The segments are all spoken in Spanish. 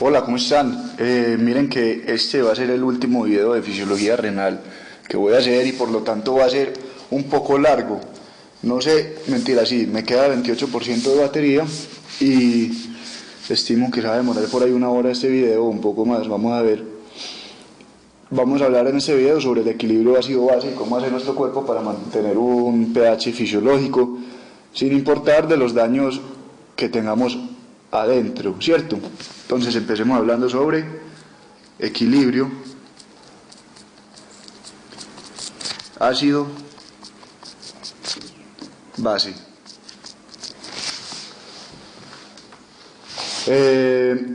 Hola, ¿cómo están? Miren que este va a ser el último video de fisiología renal que voy a hacer y por lo tanto va a ser un poco largo. No sé, mentira, sí, me queda 28% de batería y estimo que se va a demorar por ahí una hora este video o un poco más. Vamos a ver. Vamos a hablar en este video sobre el equilibrio ácido-base y cómo hace nuestro cuerpo para mantener un pH fisiológico sin importar de los daños que tengamos adentro, ¿cierto? Entonces empecemos hablando sobre equilibrio ácido-base.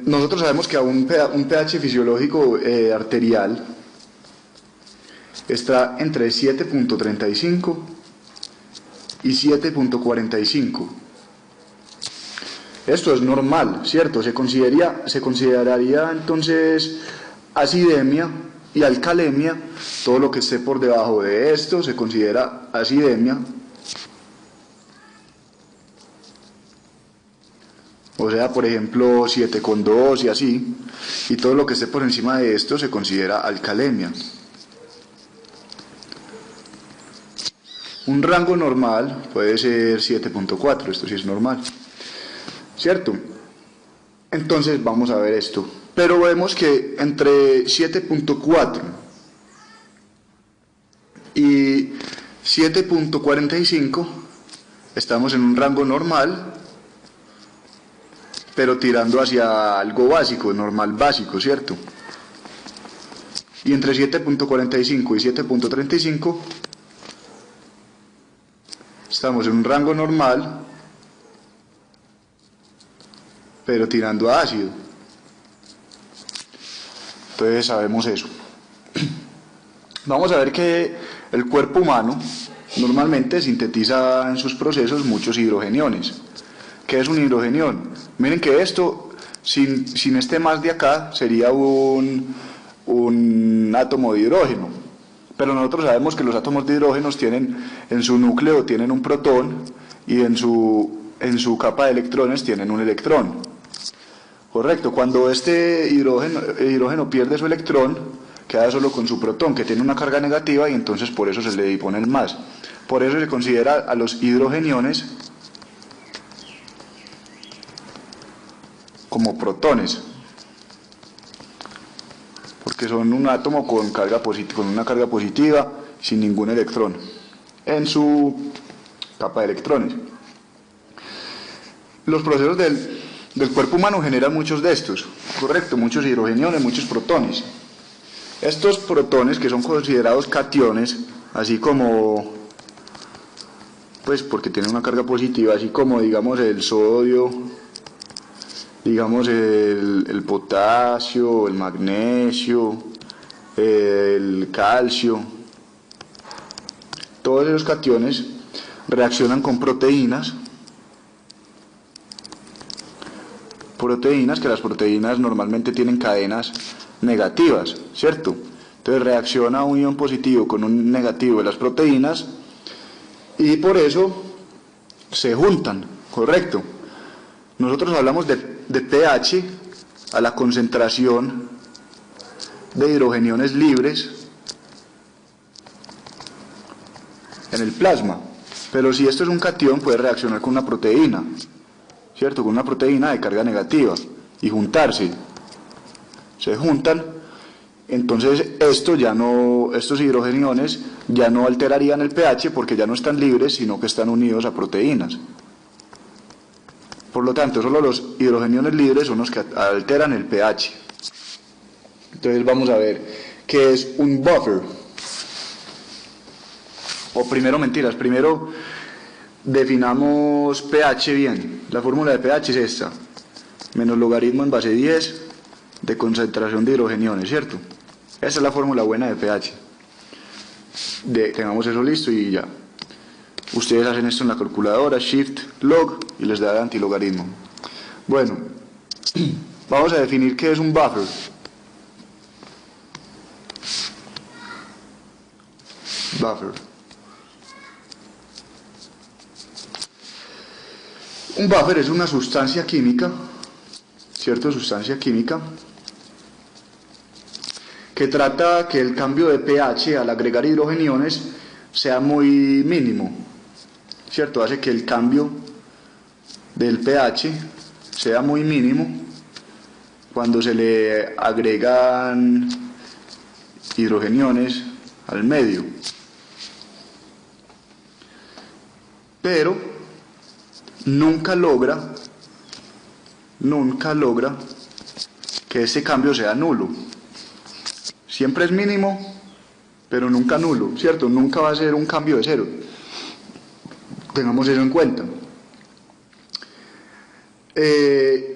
Nosotros sabemos que a un pH fisiológico arterial está entre 7.35 y 7.45. Esto es normal, ¿cierto? Se consideraría entonces acidemia y alcalemia. Todo lo que esté por debajo de esto se considera acidemia. O sea, por ejemplo, 7,2 y así. Y todo lo que esté por encima de esto se considera alcalemia. Un rango normal puede ser 7.4, esto sí es normal, ¿cierto? Entonces vamos a ver esto. Pero vemos que entre 7.4 y 7.45 estamos en un rango normal, pero tirando hacia algo básico, normal básico, ¿cierto? Y entre 7.45 y 7.35 estamos en un rango normal, pero tirando a ácido. Entonces sabemos eso. Vamos a ver que el cuerpo humano normalmente sintetiza en sus procesos muchos hidrogeniones. ¿Qué es un hidrogenión? Miren que esto, sin este más de acá, sería un átomo de hidrógeno. Pero nosotros sabemos que los átomos de hidrógeno tienen en su núcleo tienen un protón y en su capa de electrones tienen un electrón. Correcto, cuando este hidrógeno pierde su electrón, queda solo con su protón, que tiene una carga negativa, y entonces por eso se le pone el más. Por eso se considera a los hidrogeniones como protones, porque son un átomo con una carga positiva sin ningún electrón en su capa de electrones. Los procesos del cuerpo humano generan muchos de estos, correcto, muchos hidrogeniones, muchos protones. Estos protones, que son considerados cationes, así como, pues porque tienen una carga positiva, así como digamos el sodio, digamos el potasio, el magnesio, el calcio, todos esos cationes reaccionan con proteínas, que las proteínas normalmente tienen cadenas negativas, ¿cierto? Entonces reacciona un ion positivo con un negativo de las proteínas y por eso se juntan, ¿correcto? Nosotros hablamos de pH a la concentración de hidrogeniones libres en el plasma, pero si esto es un catión puede reaccionar con una proteína, ¿cierto? Con una proteína de carga negativa y juntarse. Se juntan, entonces estos hidrogeniones ya no alterarían el pH porque ya no están libres, sino que están unidos a proteínas. Por lo tanto, solo los hidrogeniones libres son los que alteran el pH. Entonces vamos a ver qué es un buffer. Primero definamos pH bien. La fórmula de pH es esta, menos logaritmo en base 10 de concentración de hidrogeniones, ¿cierto? Esa es la fórmula buena de pH. Tengamos eso listo y ya. Ustedes hacen esto en la calculadora, shift, log, y les da el antilogaritmo. Bueno, vamos a definir qué es un buffer. Un buffer es una sustancia química, ¿cierto? Sustancia química, que trata que el cambio de pH al agregar hidrogeniones sea muy mínimo, ¿cierto? Hace que el cambio del pH sea muy mínimo cuando se le agregan hidrogeniones al medio. Pero nunca logra que ese cambio sea nulo. Siempre es mínimo, pero nunca nulo, ¿cierto? Nunca va a ser un cambio de cero. Tengamos eso en cuenta.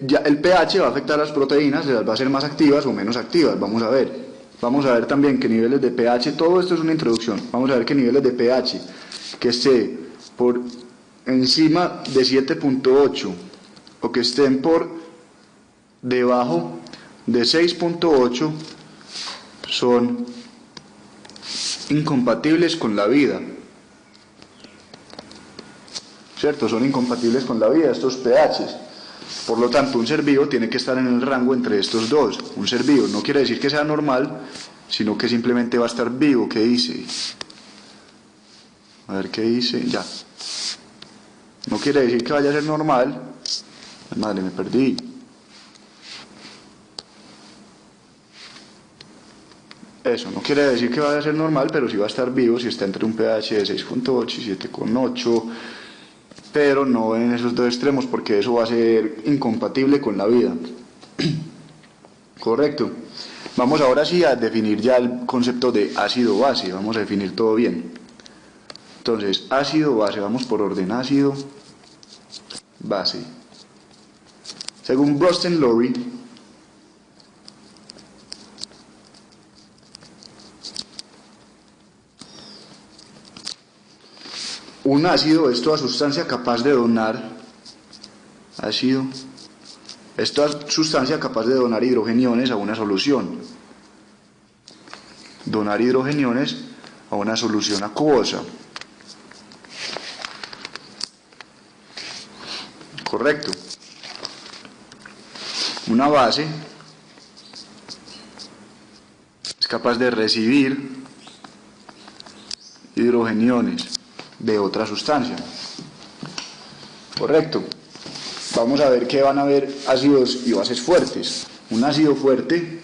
Ya el pH va a afectar a las proteínas, las va a hacer más activas o menos activas. Vamos a ver también qué niveles de pH, todo esto es una introducción. Vamos a ver qué niveles de pH que esté por encima de 7.8 o que estén por debajo de 6.8 son incompatibles con la vida, ¿cierto? Son incompatibles con la vida estos pHs. Por lo tanto, un ser vivo tiene que estar en el rango entre estos dos. Un ser vivo no quiere decir que sea normal, sino que simplemente va a estar vivo. ¿Qué dice? A ver qué dice. Ya. No quiere decir que vaya a ser normal. Madre, me perdí. Eso, no quiere decir que vaya a ser normal, pero sí va a estar vivo si está entre un pH de 6.8 y 7.8, pero no en esos dos extremos porque eso va a ser incompatible con la vida. Correcto. Vamos ahora sí a definir ya el concepto de ácido-base, vamos a definir todo bien. Entonces, ácido-base, vamos por orden, ácido-base. Según Bronsted-Lowry, un ácido es toda sustancia capaz de donar hidrogeniones a una solución. Donar hidrogeniones a una solución acuosa. Correcto. Una base es capaz de recibir hidrogeniones de otra sustancia. Correcto. Vamos a ver que van a haber ácidos y bases fuertes. Un ácido fuerte.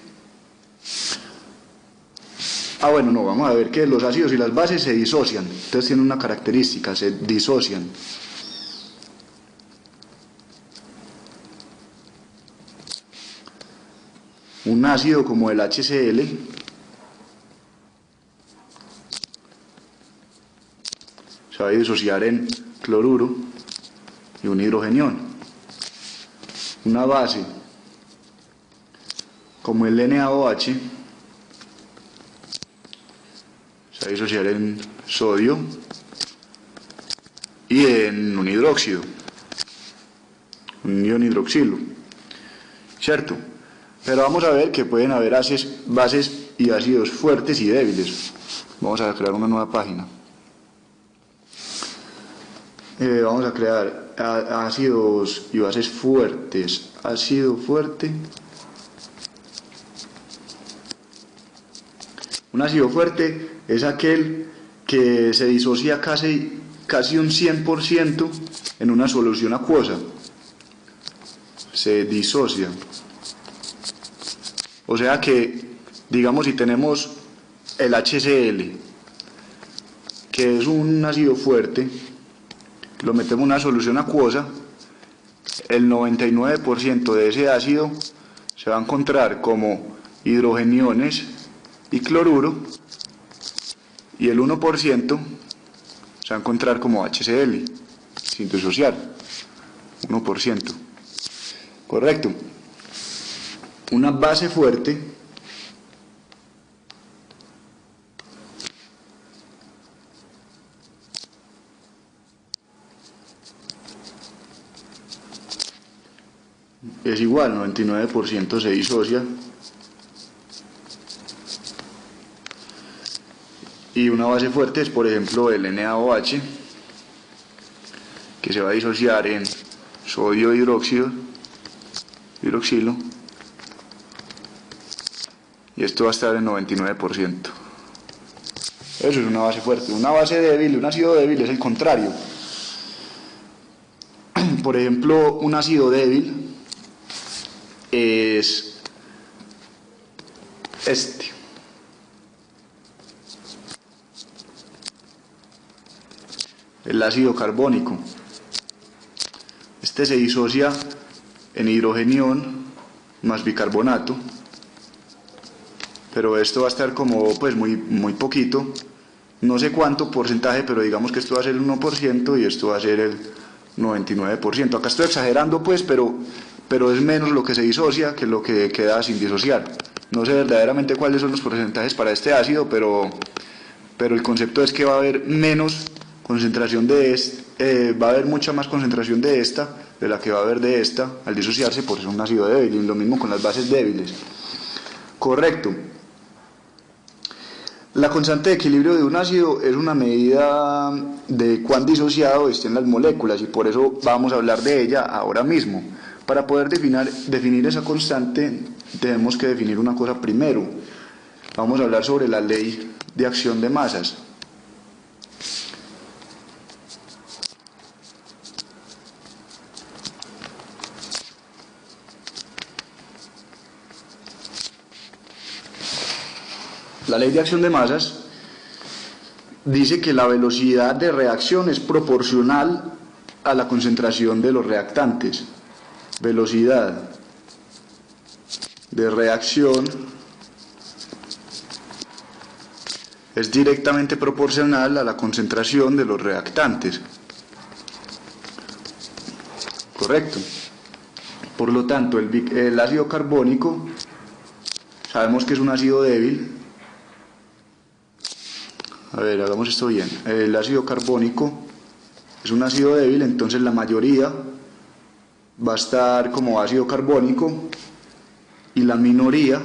Vamos a ver que los ácidos y las bases se disocian. Entonces tienen una característica, se disocian. Un ácido como el HCl se va a disociar en cloruro y un hidrogenión. Una base como el NaOH se va a disociar en sodio y en un hidróxido, un ion hidroxilo, ¿cierto? Pero vamos a ver que pueden haber bases y ácidos fuertes y débiles. Vamos a crear una nueva página. Vamos a crear ácidos y bases fuertes. Ácido fuerte. Un ácido fuerte es aquel que se disocia casi un 100% en una solución acuosa. Se disocia. O sea que, digamos, si tenemos el HCl, que es un ácido fuerte, lo metemos en una solución acuosa, el 99% de ese ácido se va a encontrar como hidrogeniones y cloruro, y el 1% se va a encontrar como HCl, sin disociar, 1%. Correcto. Una base fuerte es igual, 99% se disocia, y una base fuerte es, por ejemplo, el NaOH, que se va a disociar en sodio hidroxilo y esto va a estar en 99%. Eso es una base fuerte. Una base débil, un ácido débil es el contrario. Por ejemplo, un ácido débil es este. El ácido carbónico. Este se disocia en hidrogenión más bicarbonato, pero esto va a estar como pues muy poquito, no sé cuánto porcentaje, pero digamos que esto va a ser el 1% y esto va a ser el 99%. Acá estoy exagerando pues, pero es menos lo que se disocia que lo que queda sin disociar. No sé verdaderamente cuáles son los porcentajes para este ácido, pero el concepto es que va a haber menos concentración va a haber mucha más concentración de esta de la que va a haber de esta al disociarse, por eso es un ácido débil. Y lo mismo con las bases débiles. Correcto. La constante de equilibrio de un ácido es una medida de cuán disociado estén las moléculas y por eso vamos a hablar de ella ahora mismo. Para poder definir esa constante tenemos que definir una cosa primero. Vamos a hablar sobre la ley de acción de masas. La ley de acción de masas dice que la velocidad de reacción es proporcional a la concentración de los reactantes. Velocidad de reacción es directamente proporcional a la concentración de los reactantes. Correcto. Por lo tanto, el ácido carbónico sabemos que es un ácido débil. A ver, hagamos esto bien. El ácido carbónico es un ácido débil, entonces la mayoría va a estar como ácido carbónico y la minoría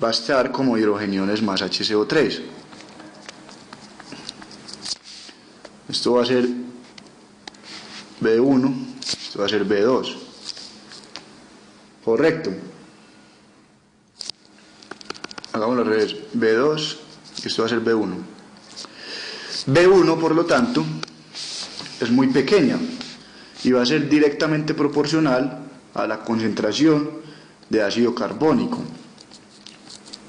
va a estar como hidrogeniones más HCO3. Esto va a ser B1, esto va a ser B2. Correcto. Hagámoslo al revés. B2. Esto va a ser B1. B1, por lo tanto, es muy pequeña y va a ser directamente proporcional a la concentración de ácido carbónico.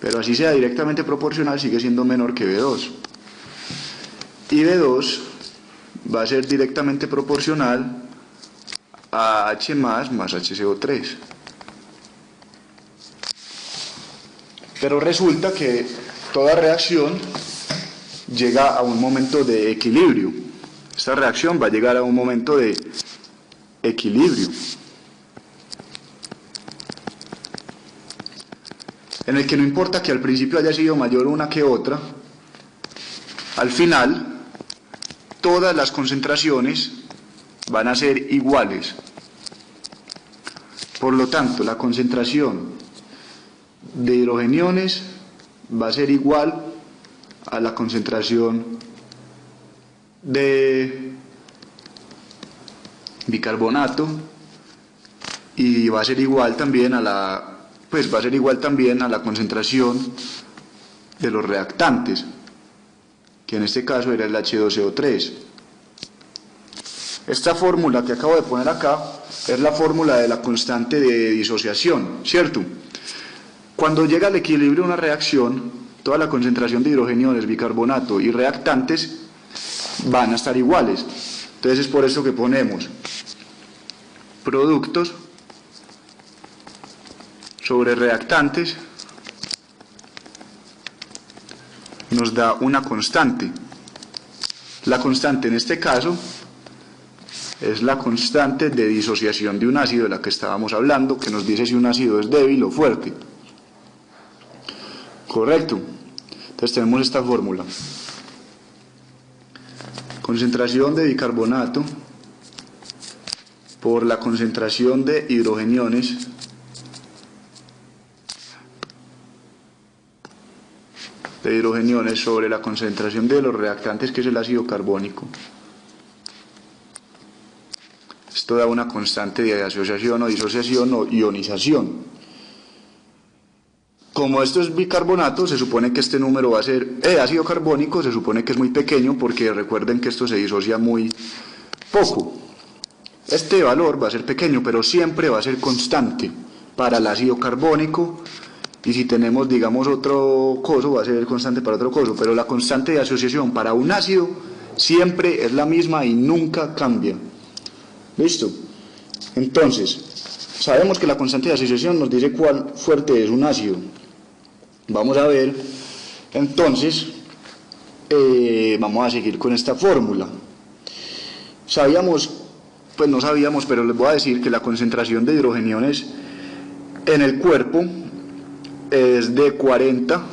Pero así sea directamente proporcional, sigue siendo menor que B2. Y B2 va a ser directamente proporcional a H más HCO3. Pero resulta que toda reacción llega a un momento de equilibrio. Esta reacción va a llegar a un momento de equilibrio, en el que no importa que al principio haya sido mayor una que otra, al final todas las concentraciones van a ser iguales. Por lo tanto, la concentración de hidrogeniones va a ser igual a la concentración de bicarbonato y va a ser igual también a la concentración de los reactantes, que en este caso era el H2CO3. Esta fórmula que acabo de poner acá es la fórmula de la constante de disociación, ¿cierto? Cuando llega al equilibrio una reacción, toda la concentración de hidrogeniones, bicarbonato y reactantes van a estar iguales. Entonces es por eso que ponemos productos sobre reactantes, nos da una constante. La constante en este caso es la constante de disociación de un ácido de la que estábamos hablando, que nos dice si un ácido es débil o fuerte. Correcto. Entonces tenemos esta fórmula. Concentración de bicarbonato por la concentración de hidrogeniones sobre la concentración de los reactantes, que es el ácido carbónico. Esto da una constante de asociación o disociación o ionización. como esto es bicarbonato, se supone que este número va a ser, ácido carbónico, se supone que es muy pequeño porque recuerden que esto se disocia muy poco. Este valor va a ser pequeño, pero siempre va a ser constante para el ácido carbónico, y si tenemos, digamos, otro coso, va a ser constante para otro coso, pero la constante de asociación para un ácido siempre es la misma y nunca cambia. ¿Listo? Entonces, sabemos que la constante de asociación nos dice cuál fuerte es un ácido. Vamos a ver, entonces, vamos a seguir con esta fórmula. Sabíamos, pues no sabíamos, pero les voy a decir que la concentración de hidrogeniones en el cuerpo es de 40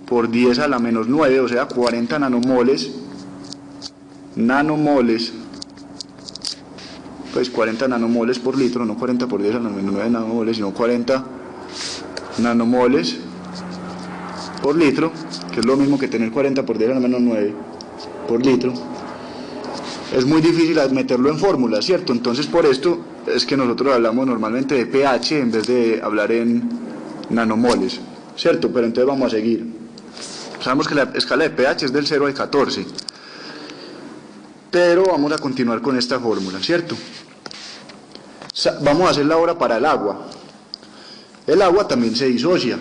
por 10 a la menos 9, o sea, 40 nanomoles, pues 40 nanomoles por litro, no 40 por 10 a la menos 9 nanomoles, sino 40 nanomoles por litro, que es lo mismo que tener 40 por 10 a la menos 9 por litro. Es muy difícil meterlo en fórmula, ¿cierto? Entonces por esto es que nosotros hablamos normalmente de pH en vez de hablar en nanomoles, ¿cierto? Pero entonces vamos a seguir. Sabemos que la escala de pH es del 0 al 14, pero vamos a continuar con esta fórmula, ¿cierto? Vamos a hacerla ahora para el agua. El agua también se disocia.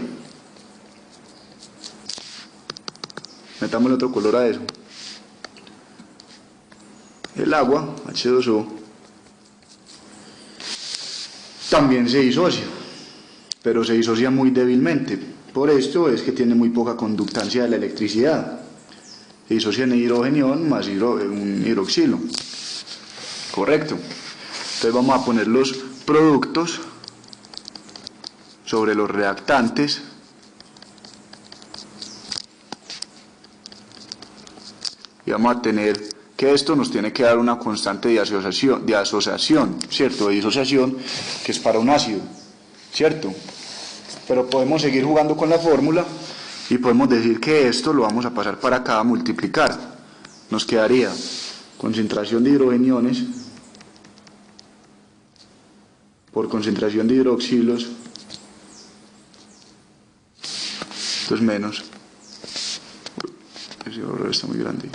Metámosle otro color a eso. El agua, H2O, también se disocia, pero se disocia muy débilmente. Por esto es que tiene muy poca conductancia de la electricidad. Se disocia en hidrogenión más un hidroxilo. Correcto. Entonces vamos a poner los productos sobre los reactantes. Y vamos a tener que esto nos tiene que dar una constante de asociación, ¿cierto? De disociación, que es para un ácido, ¿cierto? Pero podemos seguir jugando con la fórmula y podemos decir que esto lo vamos a pasar para acá a multiplicar. Nos quedaría concentración de hidrogeniones por concentración de hidroxilos, esto es menos, ese valor está muy grande.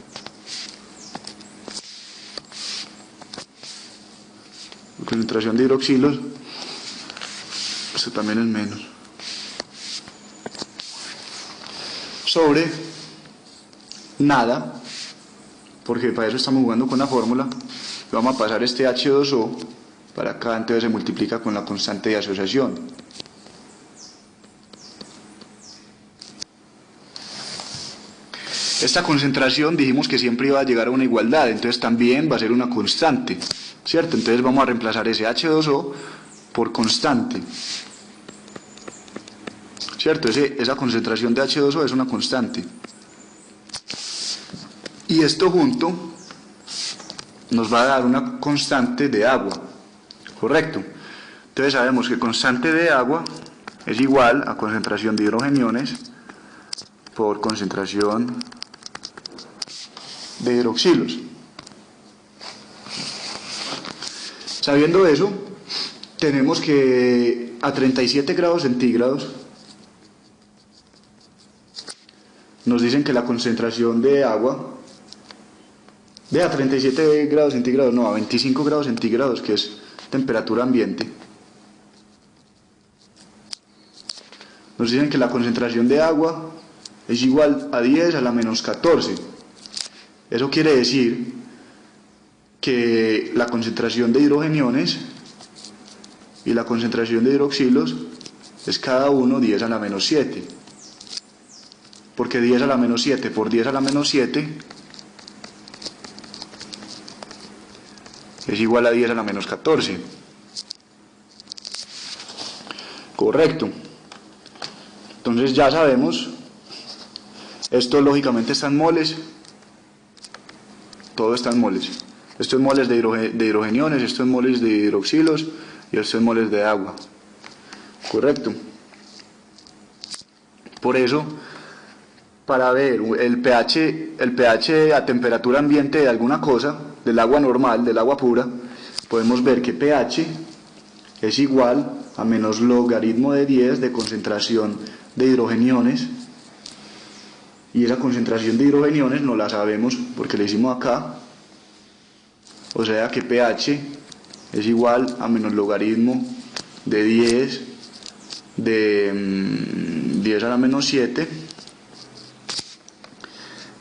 Concentración de hidroxilos, esto también es menos, sobre nada, porque para eso estamos jugando con la fórmula. Vamos a pasar este H2O para acá, entonces se multiplica con la constante de asociación. Esta concentración dijimos que siempre iba a llegar a una igualdad, entonces también va a ser una constante, ¿cierto? Entonces vamos a reemplazar ese H2O por constante, ¿cierto? Esa concentración de H2O es una constante. Y esto junto nos va a dar una constante de agua, ¿correcto? Entonces sabemos que constante de agua es igual a concentración de hidrogeniones por concentración de hidroxilos. Sabiendo eso, tenemos que a 37 grados centígrados nos dicen que la concentración de agua, a 37 grados centígrados, no, a 25 grados centígrados, que es temperatura ambiente, nos dicen que la concentración de agua es igual a 10 a la menos 14. Eso quiere decir que la concentración de hidrogeniones y la concentración de hidroxilos es cada uno 10 a la menos 7. Porque 10 a la menos 7 por 10 a la menos 7 es igual a 10 a la menos 14. Correcto. Entonces ya sabemos, esto lógicamente está en moles, todo está en moles. Esto es moles de hidrogeniones, esto es moles de hidroxilos y esto es moles de agua. Correcto. Por eso, para ver el pH a temperatura ambiente de alguna cosa, del agua normal, del agua pura, podemos ver que pH es igual a menos logaritmo de 10 de concentración de hidrogeniones, y esa concentración de hidrogeniones no la sabemos porque la hicimos acá, o sea que pH es igual a menos logaritmo de 10 de 10 a la menos 7.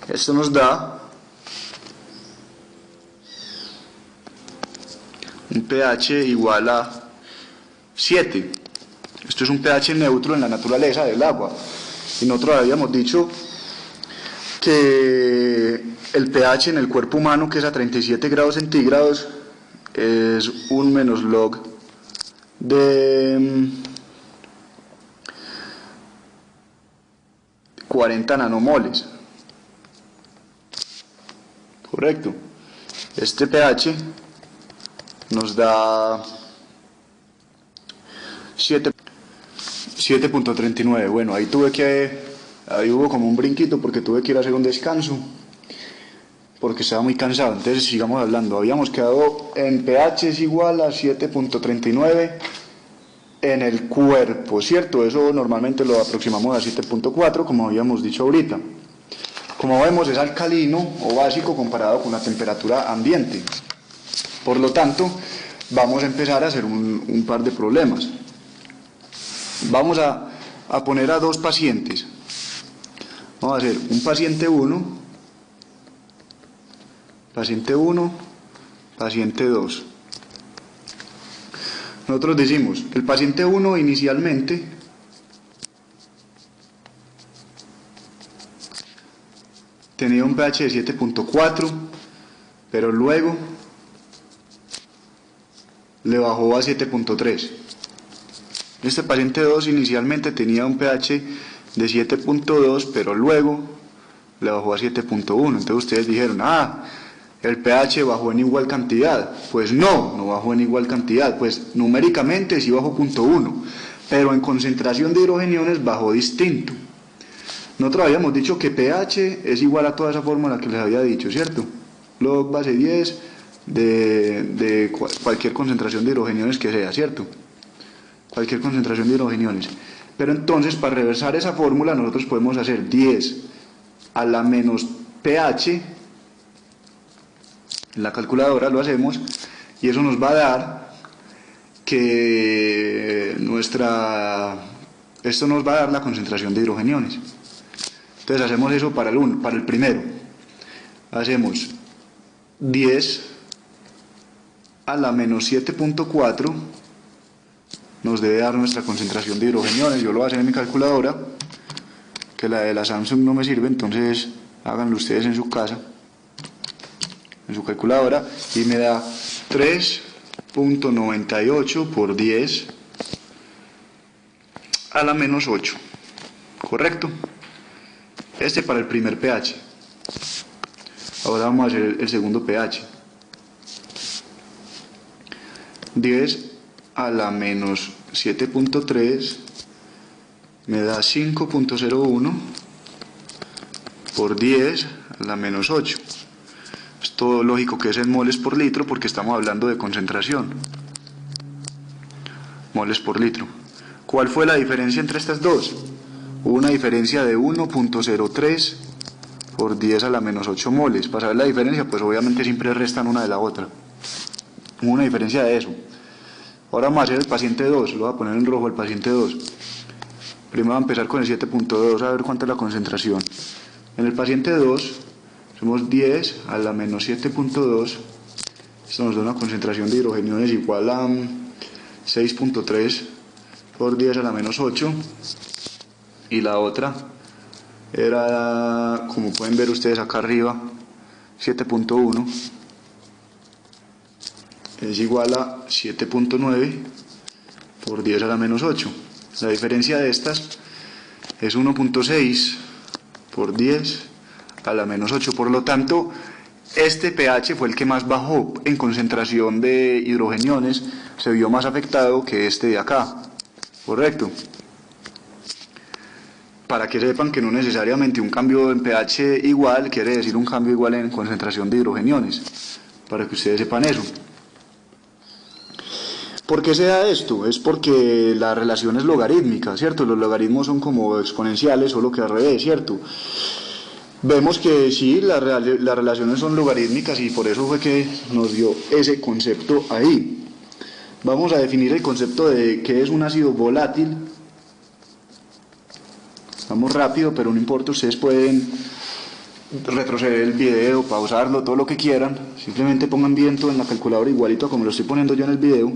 Esto nos da un pH igual a 7. Esto es un pH neutro en la naturaleza del agua. Y nosotros habíamos dicho que el pH en el cuerpo humano, que es a 37 grados centígrados, es un menos log de 40 nanomoles. Correcto. Este pH nos da 7.39. Bueno, ahí hubo como un brinquito porque tuve que ir a hacer un descanso porque estaba muy cansado. Entonces sigamos hablando. Habíamos quedado en pH es igual a 7.39 en el cuerpo, ¿cierto? Eso normalmente lo aproximamos a 7.4, como habíamos dicho ahorita. Como vemos, es alcalino o básico comparado con la temperatura ambiente. Por lo tanto, vamos a empezar a hacer un par de problemas. Vamos a poner a dos pacientes. Vamos a hacer un paciente 1, paciente 1, paciente 2. Nosotros decimos, el paciente 1 inicialmente tenía un pH de 7.4, pero luego le bajó a 7.3. Este paciente 2 inicialmente tenía un pH de 7.2, pero luego le bajó a 7.1. Entonces ustedes dijeron, el pH bajó en igual cantidad. Pues no bajó en igual cantidad. Pues numéricamente sí bajó 0.1, pero en concentración de hidrogeniones bajó distinto. Nosotros habíamos dicho que pH es igual a toda esa fórmula que les había dicho, ¿cierto? Log base 10 de cualquier concentración de hidrogeniones que sea, ¿cierto? Cualquier concentración de hidrogeniones. Pero entonces, para reversar esa fórmula, nosotros podemos hacer 10 a la menos pH, en la calculadora lo hacemos, y eso nos va a dar que esto nos va a dar la concentración de hidrogeniones. Entonces hacemos eso para el primero. Hacemos 10 a la menos 7.4 nos debe dar nuestra concentración de hidrogeniones. Yo lo voy a hacer en mi calculadora, que la de la Samsung no me sirve, entonces háganlo ustedes en su casa, en su calculadora, y me da 3.98 por 10 a la menos 8. ¿Correcto? Este para el primer pH. Ahora vamos a hacer el segundo pH. 10 a la menos 7.3 me da 5.01 por 10 a la menos 8. Es todo lógico que es en moles por litro porque estamos hablando de concentración. Moles por litro. ¿Cuál fue la diferencia entre estas dos? Hubo una diferencia de 1.03 por 10 a la menos 8 moles. Para saber la diferencia, pues obviamente siempre restan una de la otra. Hubo una diferencia de eso. Ahora vamos a hacer el paciente 2, lo voy a poner en rojo el paciente 2. Primero vamos a empezar con el 7.2, a ver cuánta es la concentración. En el paciente 2, somos 10 a la menos 7.2, esto nos da una concentración de hidrogeniones igual a 6.3 por 10 a la menos 8, y la otra era, como pueden ver ustedes acá arriba, 7.1. es igual a 7.9 por 10 a la menos 8. La diferencia de estas es 1.6 por 10 a la menos 8. Por lo tanto, este pH fue el que más bajó en concentración de hidrogeniones, se vio más afectado que este de acá. ¿Correcto? Para que sepan que no necesariamente un cambio en pH igual quiere decir un cambio igual en concentración de hidrogeniones. Para que ustedes sepan eso. ¿Por qué se da esto? Es porque la relación es logarítmica, ¿cierto? Los logaritmos son como exponenciales, solo que al revés, ¿cierto? Vemos que sí, las relaciones son logarítmicas y por eso fue que nos dio ese concepto ahí. Vamos a definir el concepto de qué es un ácido volátil. Vamos rápido, pero no importa, ustedes pueden retroceder el video, pausarlo, todo lo que quieran. Simplemente pongan viento en la calculadora igualito como lo estoy poniendo yo en el video.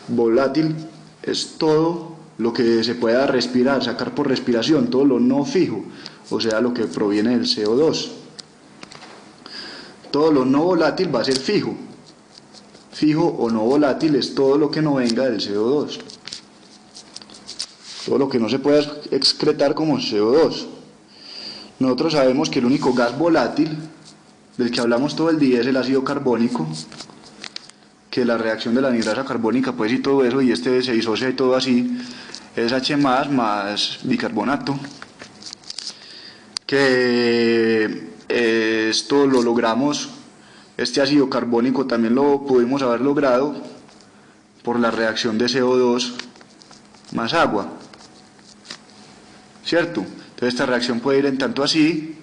Volátil es todo lo que se pueda respirar, sacar por respiración, todo lo no fijo, o sea, lo que proviene del CO2. Todo lo no volátil va a ser fijo. Fijo o no volátil es todo lo que no venga del CO2. Todo lo que no se pueda excretar como CO2. Nosotros sabemos que el único gas volátil del que hablamos todo el día es el ácido carbónico, que la reacción de la anhidrasa carbónica pues y todo eso, y este se disocia y todo así, es H más bicarbonato, que esto lo logramos, este ácido carbónico también lo pudimos haber logrado por la reacción de CO2 más agua, ¿cierto? Entonces esta reacción puede ir en tanto así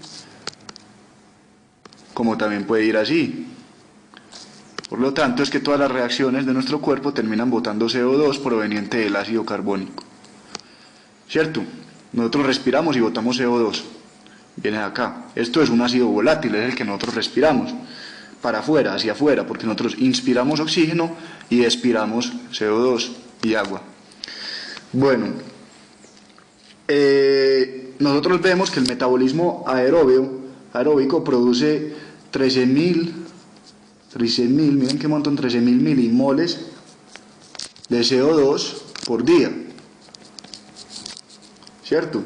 como también puede ir así. Por lo tanto es que todas las reacciones de nuestro cuerpo terminan botando CO2 proveniente del ácido carbónico, ¿cierto? Nosotros respiramos y botamos CO2, viene de acá. Esto es un ácido volátil, es el que nosotros respiramos para afuera, hacia afuera, porque nosotros inspiramos oxígeno y expiramos CO2 y agua. Bueno, nosotros vemos que el metabolismo aeróbico produce 13.000, miren qué montón, 13.000 milimoles de CO2 por día, ¿cierto?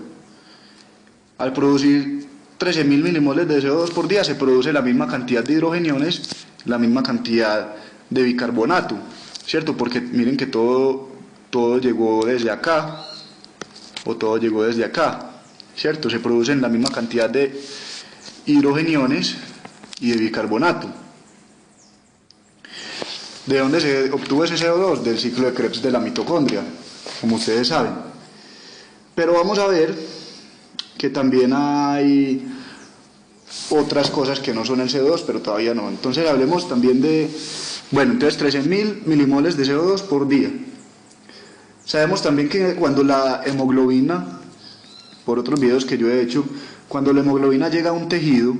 Al producir 13.000 milimoles de CO2 por día se produce la misma cantidad de hidrogeniones, la misma cantidad de bicarbonato, ¿cierto? Porque miren que todo llegó desde acá, o todo llegó desde acá, ¿cierto? Se producen la misma cantidad de hidrogeniones y de bicarbonato. ¿De dónde se obtuvo ese CO2? Del ciclo de Krebs de la mitocondria, como ustedes saben. Pero vamos a ver que también hay otras cosas que no son el CO2, pero todavía no. Entonces hablemos también de, bueno, entonces 13.000 milimoles de CO2 por día. Sabemos también que cuando la hemoglobina, por otros videos que yo he hecho, cuando la hemoglobina llega a un tejido,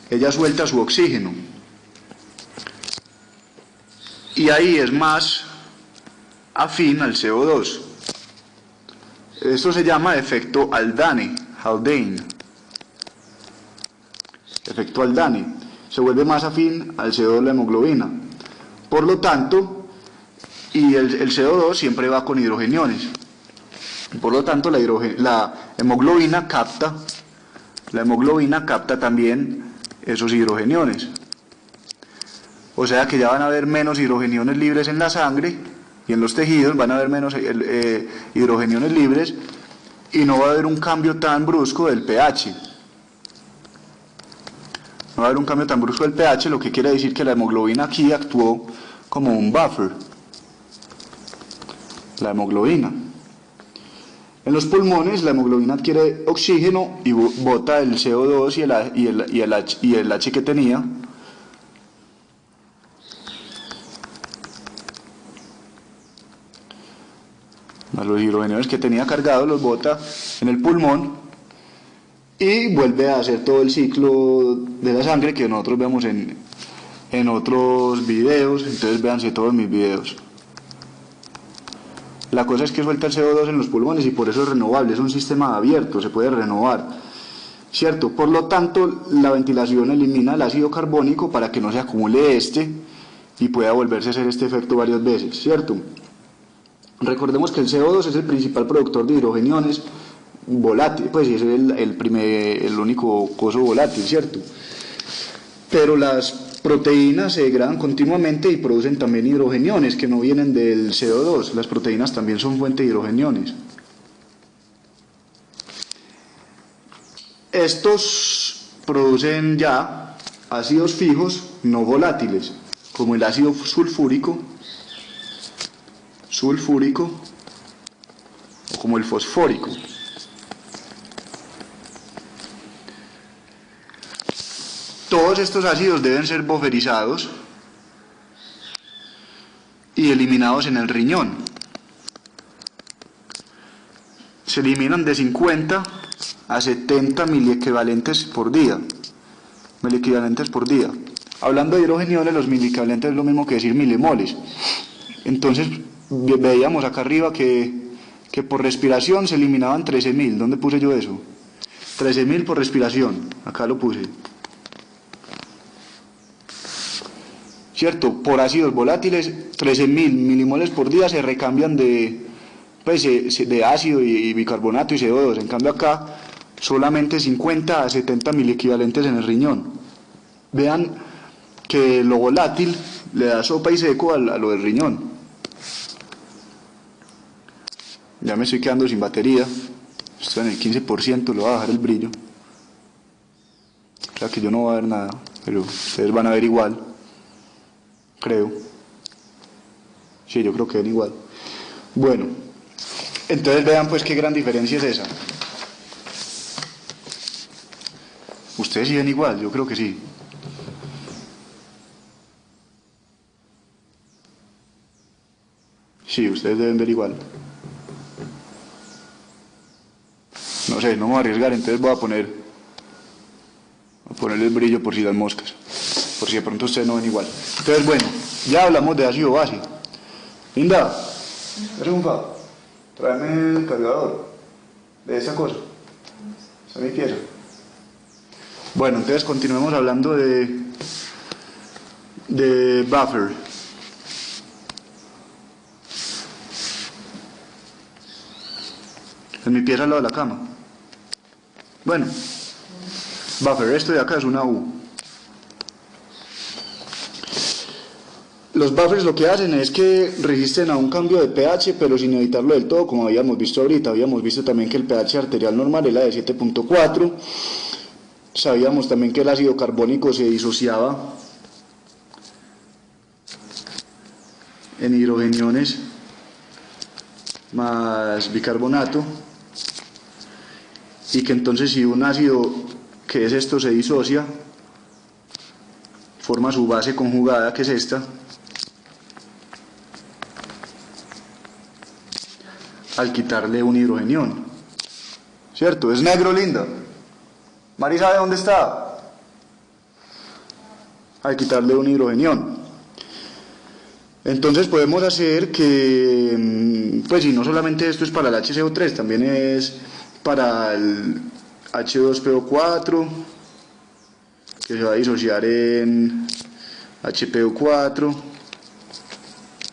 ella suelta su oxígeno. Y ahí es más afín al CO2. Esto se llama efecto Haldane. Efecto Haldane. Se vuelve más afín al CO2 la hemoglobina. Por lo tanto, y el CO2 siempre va con hidrogeniones. Por lo tanto, la hemoglobina capta también esos hidrogeniones. O sea que ya van a haber menos hidrogeniones libres en la sangre y en los tejidos van a haber menos hidrogeniones libres y no va a haber un cambio tan brusco del pH. No va a haber un cambio tan brusco del pH, lo que quiere decir que la hemoglobina aquí actuó como un buffer. La hemoglobina. En los pulmones la hemoglobina adquiere oxígeno y bota el CO2 y el H que tenía. Los hidrogeniones que tenía cargados los bota en el pulmón y vuelve a hacer todo el ciclo de la sangre que nosotros vemos en otros videos. Entonces véanse todos mis videos. La cosa es que suelta el CO2 en los pulmones y por eso es renovable, es un sistema abierto, se puede renovar, ¿cierto? Por lo tanto, la ventilación elimina el ácido carbónico para que no se acumule y pueda volverse a hacer este efecto varias veces, ¿cierto? Recordemos que el CO2 es el principal productor de hidrogeniones volátil, pues es el único coso volátil, ¿cierto? Pero las proteínas se degradan continuamente y producen también hidrogeniones que no vienen del CO2. Las proteínas también son fuente de hidrogeniones. Estos producen ya ácidos fijos no volátiles, como el ácido sulfúrico o como el fosfórico. Todos estos ácidos deben ser buferizados y eliminados en el riñón. Se eliminan de 50 a 70 miliequivalentes por día. Hablando de hidrogeniones, los miliequivalentes es lo mismo que decir milimoles. Entonces veíamos acá arriba que por respiración se eliminaban 13.000. ¿Dónde puse yo eso? 13.000 por respiración. Acá lo puse. ¿Cierto? Por ácidos volátiles, 13.000 milimoles por día se recambian de ácido y bicarbonato y CO2. En cambio acá, solamente 50 a 70 miliequivalentes en el riñón. Vean que lo volátil le da sopa y seco a lo del riñón. Ya me estoy quedando sin batería. Estoy en el 15%, le voy a bajar el brillo. O sea que yo no voy a ver nada, pero ustedes van a ver igual. Creo. Sí, yo creo que ven igual. Bueno, entonces vean pues qué gran diferencia es esa. Ustedes sí ven igual, yo creo que sí. Sí, ustedes deben ver igual. No sé, no me voy a arriesgar, entonces voy a ponerle el brillo por si las moscas. Por si de pronto ustedes no ven igual. Entonces, bueno, ya hablamos de ácido base. Linda, ¿eres un favor? Tráeme el cargador de esa cosa. Esa es mi pieza. Bueno, entonces continuemos hablando de buffer. En mi pieza al lado de la cama. Bueno, buffer, esto de acá es una U. Los buffers lo que hacen es que resisten a un cambio de pH, pero sin evitarlo del todo, como habíamos visto ahorita. Habíamos visto también que el pH arterial normal era de 7.4. Sabíamos también que el ácido carbónico se disociaba en hidrogeniones más bicarbonato, y que entonces si un ácido que es esto se disocia, forma su base conjugada, que es esta, al quitarle un hidrogenión. ¿Cierto? Es negro, linda. Mari sabe dónde está. Al quitarle un hidrogenión. Entonces podemos hacer que, pues si no solamente esto es para el HCO3, también es para el H2PO4, que se va a disociar en HPO4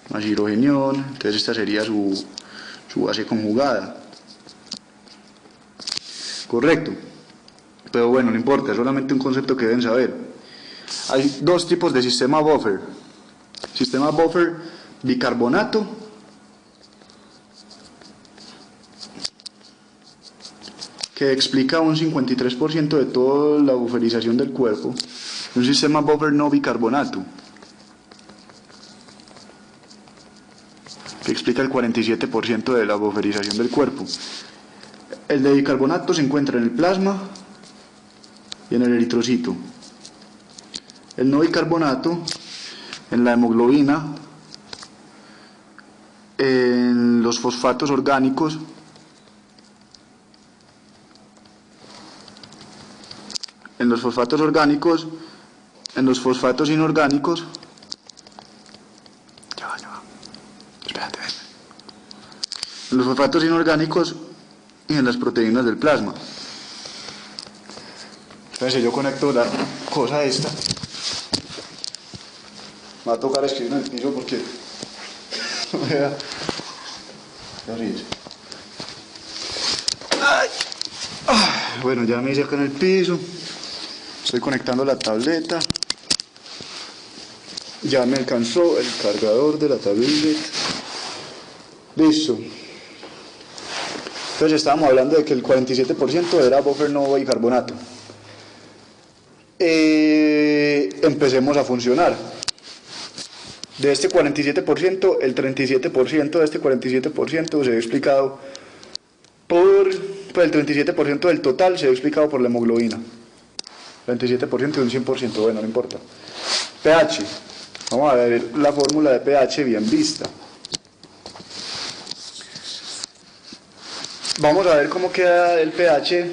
más hidrogenión. Entonces esta sería su base conjugada. Correcto. Pero bueno, no importa, es solamente un concepto que deben saber. Hay dos tipos de sistema buffer. Sistema buffer bicarbonato que explica un 53% de toda la buferización del cuerpo. Un sistema buffer no bicarbonato que explica el 47% de la buferización del cuerpo. El de bicarbonato se encuentra en el plasma y en el eritrocito. El no bicarbonato en la hemoglobina, en los fosfatos orgánicos, en los fosfatos inorgánicos, en los fosfatos inorgánicos y en las proteínas del plasma. Entonces yo conecto la cosa esta. Me va a tocar escribir en el piso porque no me da. Bueno, ya me hice acá en el piso. Estoy conectando la tableta. Ya me alcanzó el cargador de la tableta. Listo. Entonces estábamos hablando de que el 47% era buffer no bicarbonato. Empecemos a funcionar. De este 47%, el 37% de este 47% se ve explicado por, pues el 37% del total se ve explicado por la hemoglobina. 27% de un 100%, bueno, no importa. pH, vamos a ver la fórmula de pH bien vista. Vamos a ver cómo queda el pH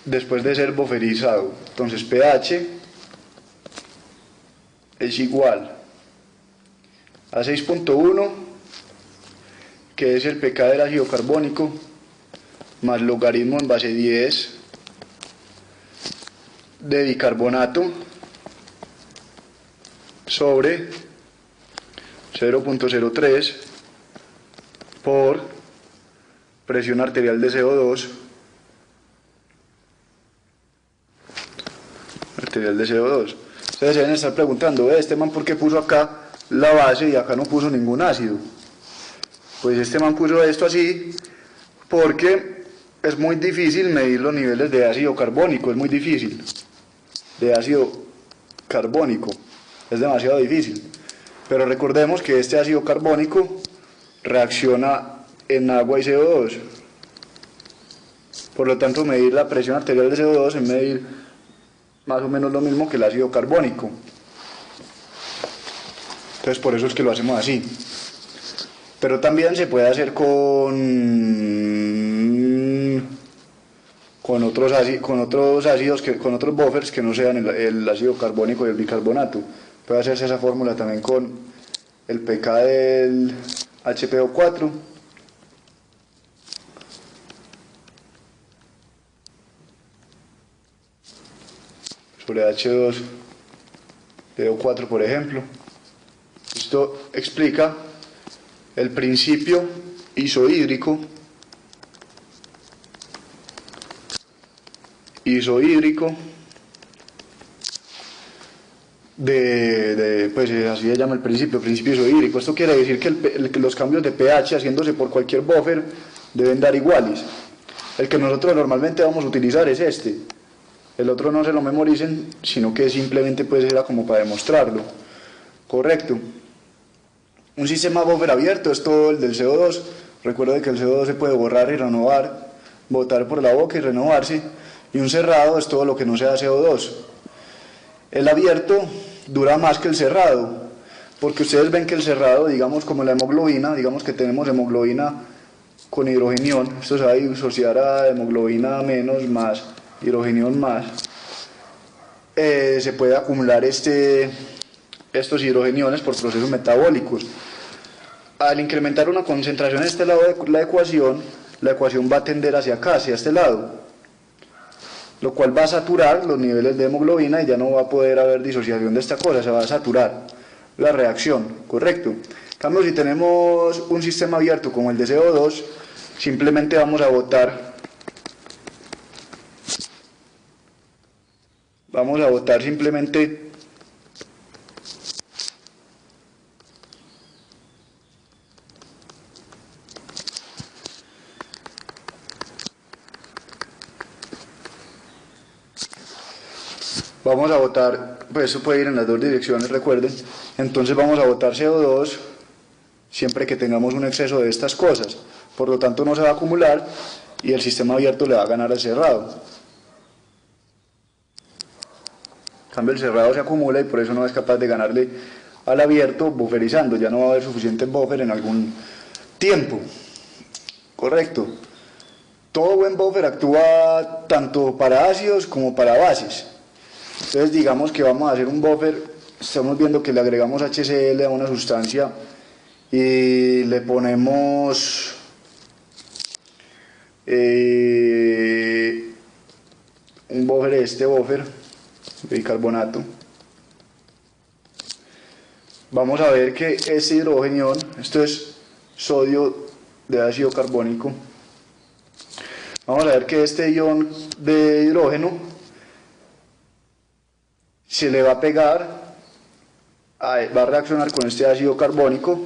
después de ser buferizado. Entonces pH es igual a 6.1, que es el pK del ácido carbónico, más logaritmo en base 10 de bicarbonato sobre 0.03 por presión arterial de CO2, Ustedes se deben estar preguntando, este man ¿por qué puso acá la base y acá no puso ningún ácido? Pues este man puso esto así porque es muy difícil medir los niveles de ácido carbónico, es muy difícil. De ácido carbónico, es demasiado difícil. Pero recordemos que este ácido carbónico reacciona en agua y CO2. Por lo tanto, medir la presión arterial de CO2 es medir más o menos lo mismo que el ácido carbónico. Entonces, por eso es que lo hacemos así. Pero también se puede hacer con otros ácidos, con otros buffers que no sean el ácido carbónico y el bicarbonato. Puede hacerse esa fórmula también con el pK del HPO4 sobre H2PO4, por ejemplo. Esto explica el principio isohídrico pues así se llama el principio isohídrico. Esto quiere decir que los cambios de pH haciéndose por cualquier buffer deben dar iguales. El que nosotros normalmente vamos a utilizar es este. El otro no se lo memoricen, sino que simplemente pues era como para demostrarlo. Correcto. Un sistema buffer abierto es todo el del CO2. Recuerden que el CO2 se puede borrar y renovar, botar por la boca y renovarse. Y un cerrado es todo lo que no sea CO2. El abierto dura más que el cerrado, porque ustedes ven que el cerrado, digamos como la hemoglobina, digamos que tenemos hemoglobina con hidrogenión, esto se va a disociar a hemoglobina menos más hidrogenión más, se puede acumular estos hidrogeniones por procesos metabólicos. Al incrementar una concentración en este lado de la ecuación va a tender hacia acá, hacia este lado, lo cual va a saturar los niveles de hemoglobina y ya no va a poder haber disociación de esta cosa, se va a saturar la reacción, ¿correcto? En cambio, si tenemos un sistema abierto como el de CO2, simplemente vamos a botar simplemente pues eso puede ir en las dos direcciones, recuerden. Entonces vamos a botar CO2 siempre que tengamos un exceso de estas cosas. Por lo tanto no se va a acumular y el sistema abierto le va a ganar al cerrado. En cambio el cerrado se acumula y por eso no es capaz de ganarle al abierto bufferizando. Ya no va a haber suficiente buffer en algún tiempo. Correcto. Todo buen buffer actúa tanto para ácidos como para bases. Entonces digamos que vamos a hacer un buffer, estamos viendo que le agregamos HCl a una sustancia y le ponemos un buffer, buffer de bicarbonato. Vamos a ver que este hidrogenión, esto es sodio de ácido carbónico, vamos a ver que este ion de hidrógeno se le va a pegar, va a reaccionar con este ácido carbónico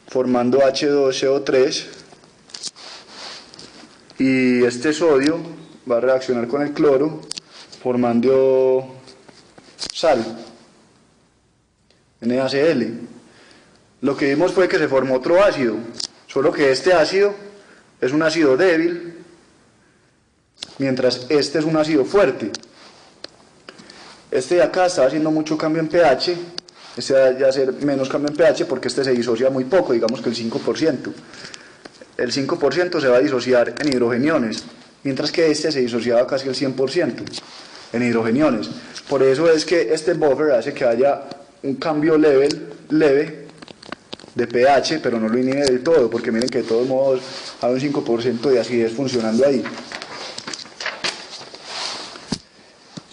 formando H2CO3 y este sodio va a reaccionar con el cloro formando sal, NaCl. lo que vimos fue que se formó otro ácido, solo que este ácido es un ácido débil, mientras este es un ácido fuerte. Este de acá está haciendo mucho cambio en pH, este va a hacer menos cambio en pH porque este se disocia muy poco, digamos que el 5%. El 5% se va a disociar en hidrogeniones, mientras que este se disociaba casi el 100% en hidrogeniones. Por eso es que este buffer hace que haya un cambio leve de pH, pero no lo inhibe del todo, porque miren que de todos modos hay un 5% de acidez funcionando ahí.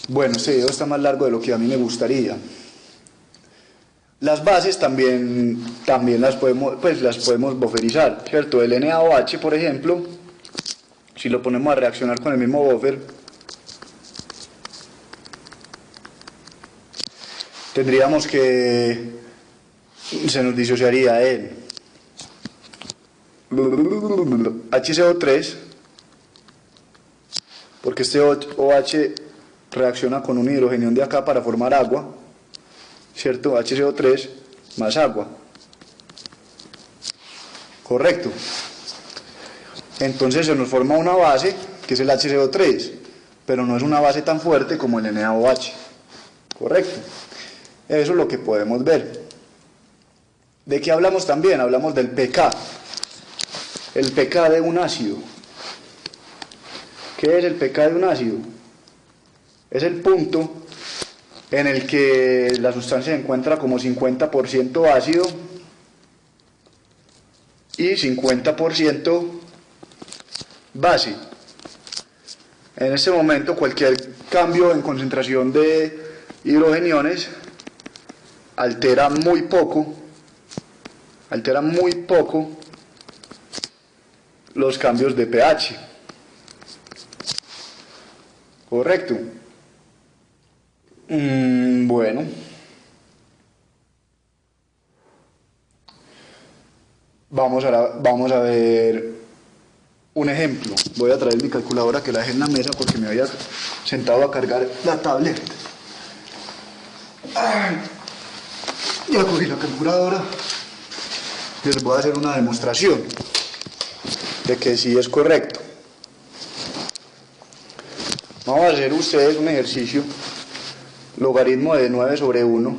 Bueno, este video está más largo de lo que a mí me gustaría. Las bases también las podemos bufferizar, ¿cierto? El NaOH, por ejemplo, si lo ponemos a reaccionar con el mismo buffer, tendríamos que se nos disociaría el HCO3, porque este OH reacciona con un hidrogenión de acá para formar agua, ¿cierto? HCO3 más agua. Correcto. Entonces se nos forma una base, que es el HCO3, pero no es una base tan fuerte como el NaOH. Correcto. Eso es lo que podemos ver. ¿De qué hablamos también? Hablamos del pK. El pK de un ácido. ¿Qué es el pK de un ácido? Es el punto en el que la sustancia se encuentra como 50% ácido y 50% base. En este momento cualquier cambio en concentración de hidrogeniones altera muy poco los cambios de pH. Correcto. Bueno. Vamos a ver un ejemplo. Voy a traer mi calculadora que la dejé en la mesa porque me había sentado a cargar la tablet. Ya cogí la calculadora. Les voy a hacer una demostración de que sí es correcto. Vamos a hacer ustedes un ejercicio. Logaritmo de 9 sobre 1,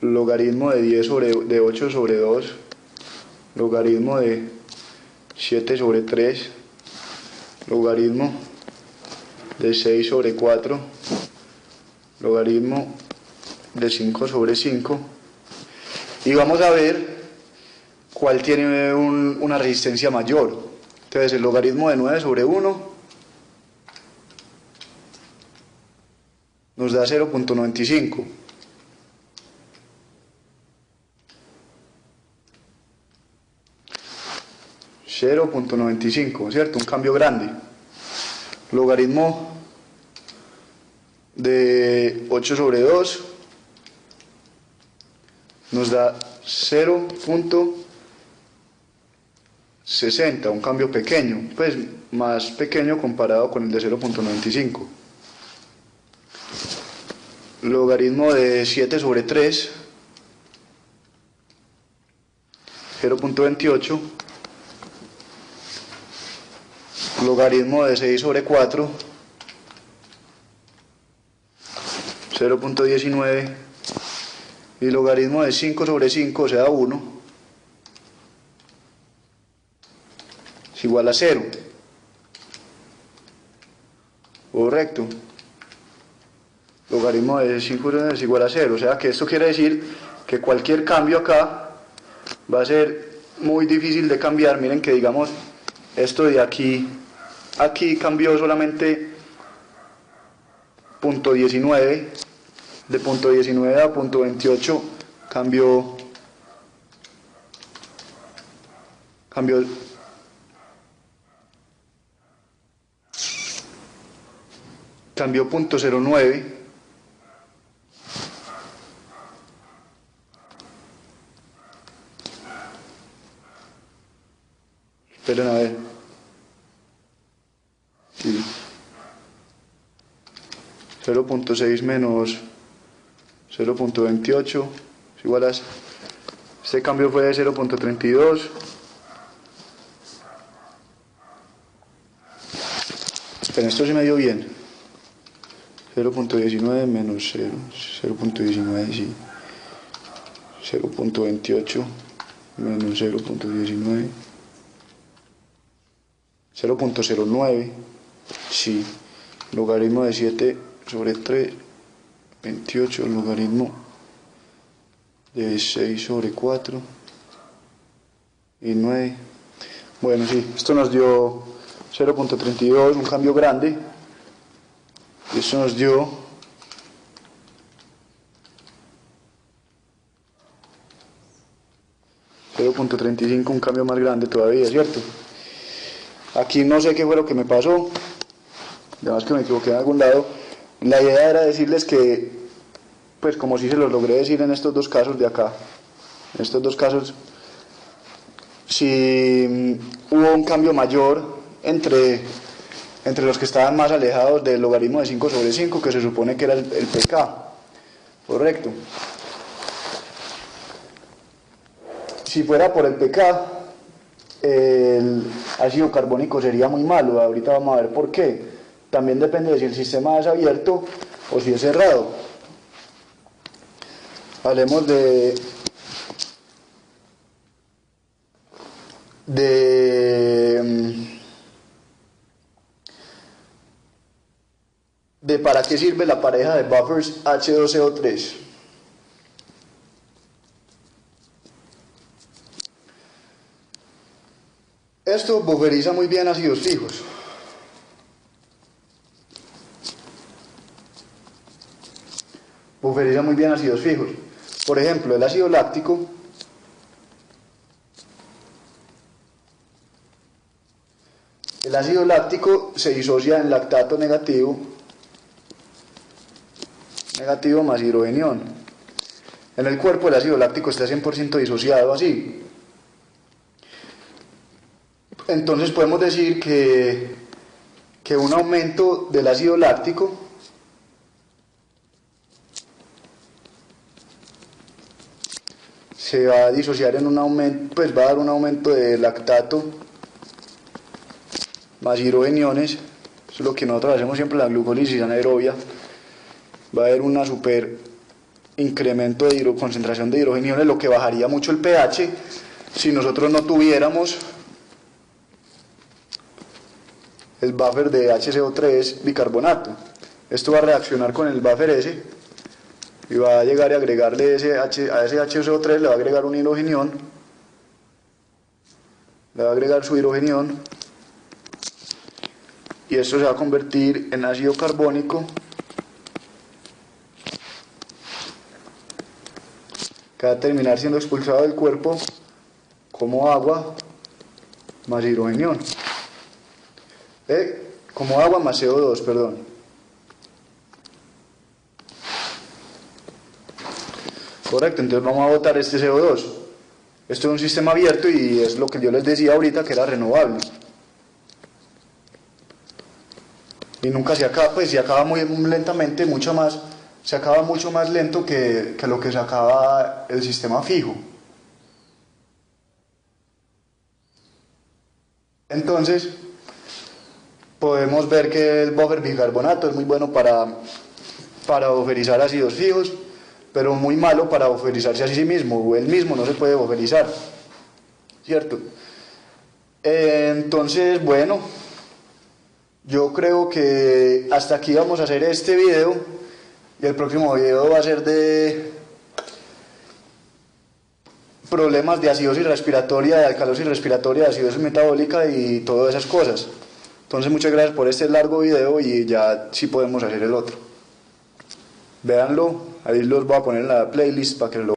logaritmo de 8 sobre 2, logaritmo de 7 sobre 3, logaritmo de 6 sobre 4, logaritmo de 5 sobre 5, y vamos a ver cuál tiene una resistencia mayor. Entonces el logaritmo de 9 sobre 1 nos da 0.95. ¿Cierto? Un cambio grande. Logaritmo de 8 sobre 2 nos da 0.60, un cambio pequeño, pues más pequeño comparado con el de 0.95. Logaritmo de 7 sobre 3, 0.28. Logaritmo de 6 sobre 4, 0.19. Y logaritmo de 5 sobre 5, o sea 1, es igual a 0. Correcto. Logaritmo de 5 es igual a 0, o sea que esto quiere decir que cualquier cambio acá va a ser muy difícil de cambiar. Miren que digamos esto de aquí cambió solamente 0.19, de 0.19 a 0.28 cambió 0.09. Esperen a ver. Sí. 0.6 menos 0.28 es igual a, este cambio fue de 0.32. Pero esto se me dio bien. 0.19 menos 0, 0.19, sí. 0.28 menos 0.19. 0.09, sí. Logaritmo de 7 sobre 3, 28, logaritmo de 6 sobre 4 y 9. Bueno, sí, esto nos dio 0.32, un cambio grande. Y esto nos dio 0.35, un cambio más grande todavía, ¿cierto? Aquí no sé qué fue lo que me pasó, además que me equivoqué en algún lado. La idea era decirles que, pues como si se los logré decir en estos dos casos de acá, en estos dos casos, si hubo un cambio mayor entre los que estaban más alejados del logaritmo de 5 sobre 5, que se supone que era el pK, correcto. Si fuera por el pK, el ácido carbónico sería muy malo. Ahorita vamos a ver por qué. También depende de si el sistema es abierto o si es cerrado. Hablemos de para qué sirve la pareja de buffers H2CO3. Esto bufferiza muy bien ácidos fijos. Bufferiza muy bien ácidos fijos. Por ejemplo, el ácido láctico se disocia en lactato negativo más hidrogenión. En el cuerpo el ácido láctico está 100% disociado así. Entonces podemos decir que un aumento del ácido láctico se va a disociar en un aumento, pues va a dar un aumento de lactato más hidrogeniones. Eso es lo que nosotros hacemos siempre en la glucólisis anaerobia. Va a haber una super incremento de concentración de hidrogeniones, lo que bajaría mucho el pH si nosotros no tuviéramos el buffer de HCO3 bicarbonato. Esto va a reaccionar con el buffer ese y va a llegar a agregarle a ese HCO3, le va a agregar un hidrogenión, le va a agregar su hidrogenión, y esto se va a convertir en ácido carbónico, que va a terminar siendo expulsado del cuerpo como agua más hidrogenión. Como agua más CO2, perdón. Correcto, entonces vamos a botar este CO2. Esto es un sistema abierto y es lo que yo les decía ahorita, que era renovable. Y nunca se acaba, pues se acaba muy lentamente, se acaba mucho más lento que lo que se acaba el sistema fijo. Entonces, podemos ver que el buffer bicarbonato es muy bueno para bufferizar ácidos fijos, pero muy malo para bufferizarse a sí mismo. Él mismo no se puede bufferizar, ¿cierto? Entonces, bueno, yo creo que hasta aquí vamos a hacer este video, y el próximo video va a ser de problemas de acidosis respiratoria, de alcalosis respiratoria, de acidosis metabólica y todas esas cosas. Entonces muchas gracias por este largo video y ya sí podemos hacer el otro. Véanlo, ahí los voy a poner en la playlist para que lo